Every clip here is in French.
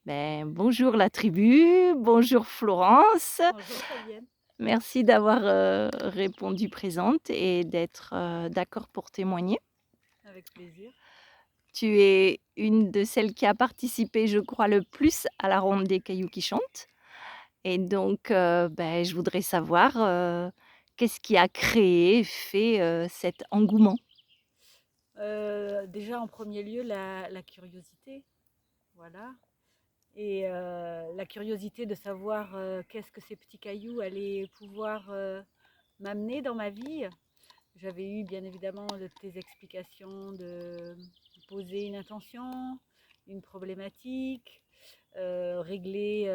Bonjour la tribu, bonjour Florence. Bonjour Fabienne. Merci d'avoir, répondu présente et d'être, d'accord pour témoigner. Avec plaisir. Tu es une de celles qui a participé, je crois, le plus à la ronde des cailloux qui chantent et donc je voudrais savoir, qu'est-ce qui a créé, fait, cet engouement? Déjà en premier lieu la curiosité, voilà et la curiosité de savoir, qu'est-ce que ces petits cailloux allaient pouvoir, m'amener dans ma vie. J'avais eu bien évidemment de tes explications de poser une intention, une problématique, régler,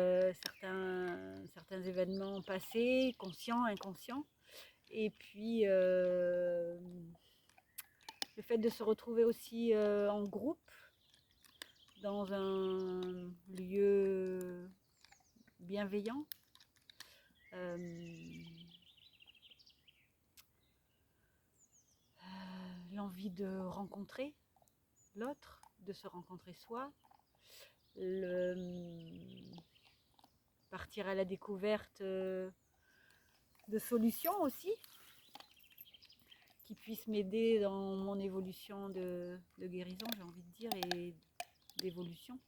certains événements passés, conscients, inconscients et puis, le fait de se retrouver aussi en groupe dans un lieu bienveillant, euh, l'envie de rencontrer l'autre, de se rencontrer soi, partir à la découverte de solutions aussi qui puissent m'aider dans mon évolution de guérison, j'ai envie de dire, et d'évolution,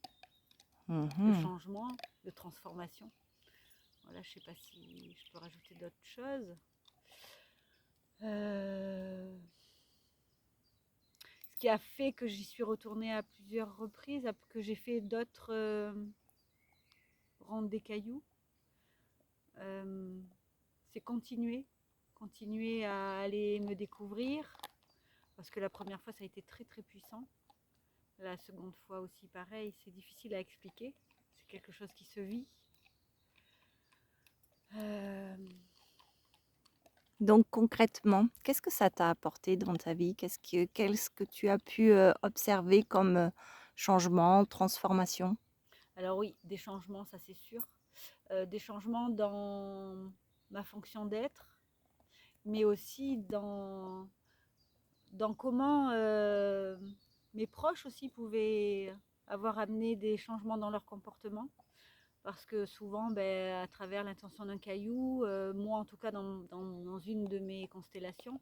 de Mmh. changement, de transformation. Voilà, je ne sais pas si je peux rajouter d'autres choses. Ce qui a fait que j'y suis retournée à plusieurs reprises, que j'ai fait d'autres rondes des cailloux, c'est continuer à aller me découvrir, parce que la première fois ça a été très très puissant. La seconde fois aussi pareil, c'est difficile à expliquer, c'est quelque chose qui se vit. Euh, Donc concrètement, qu'est-ce que ça t'a apporté dans ta vie? Qu'est-ce que tu as pu, observer comme, changement, transformation? alors oui, des changements, ça c'est sûr. Des changements dans ma fonction d'être, mais aussi dans comment mes proches aussi pouvaient avoir amené des changements dans leur comportement. Parce que souvent, à travers l'intention d'un caillou, moi en tout cas dans une de mes constellations,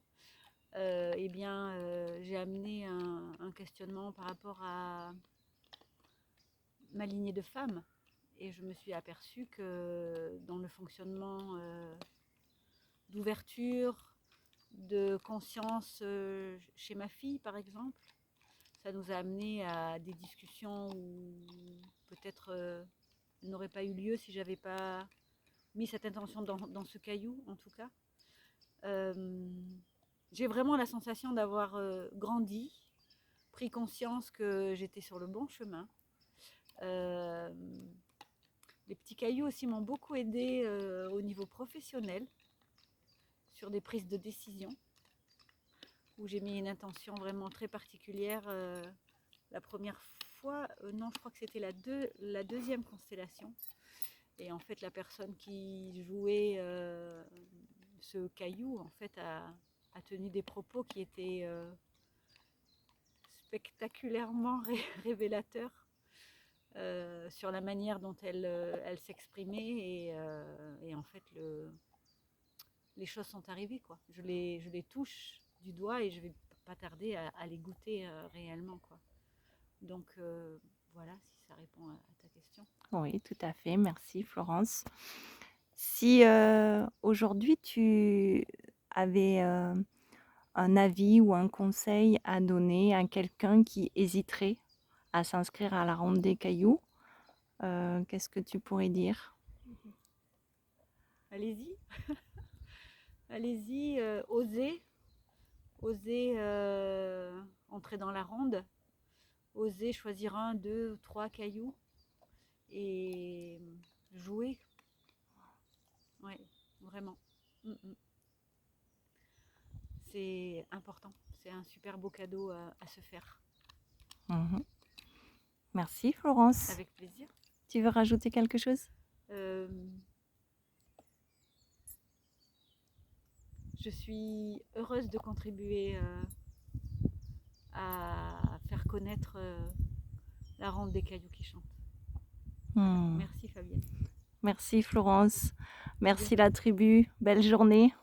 j'ai amené un questionnement par rapport à ma lignée de femme. Et je me suis aperçue que dans le fonctionnement d'ouverture, de conscience chez ma fille, par exemple, ça nous a amené à des discussions où peut-être n'aurait pas eu lieu si j'avais pas mis cette intention dans ce caillou, en tout cas. Euh, j'ai vraiment la sensation d'avoir grandi, pris conscience que j'étais sur le bon chemin. Euh, les petits cailloux aussi m'ont beaucoup aidé au niveau professionnel, sur des prises de décision, où j'ai mis une intention vraiment très particulière la première fois. Non, je crois que c'était la deuxième constellation. Et en fait, la personne qui jouait ce caillou, en fait, a tenu des propos qui étaient spectaculairement révélateurs sur la manière dont elle s'exprimait. Et en fait, les choses sont arrivées, quoi. Je les touche du doigt et je vais pas tarder à les goûter réellement, quoi. Donc voilà, si ça répond à ta question. Oui, tout à fait, merci Florence. Si, aujourd'hui tu avais, un avis ou un conseil à donner à quelqu'un qui hésiterait à s'inscrire à la ronde des cailloux, qu'est-ce que tu pourrais dire? Allez-y, allez-y, osez entrer dans la ronde, osez choisir un, deux, trois cailloux et jouer. Ouais, vraiment. Mm, mm. C'est important. C'est un super beau cadeau à se faire. Mmh. Merci Florence. Avec plaisir. Tu veux rajouter quelque chose? Euh, je suis heureuse de contribuer à faire connaître la ronde des cailloux qui chantent. Mmh. Merci Fabienne. Merci Florence. À Merci bientôt. la tribu. Belle journée.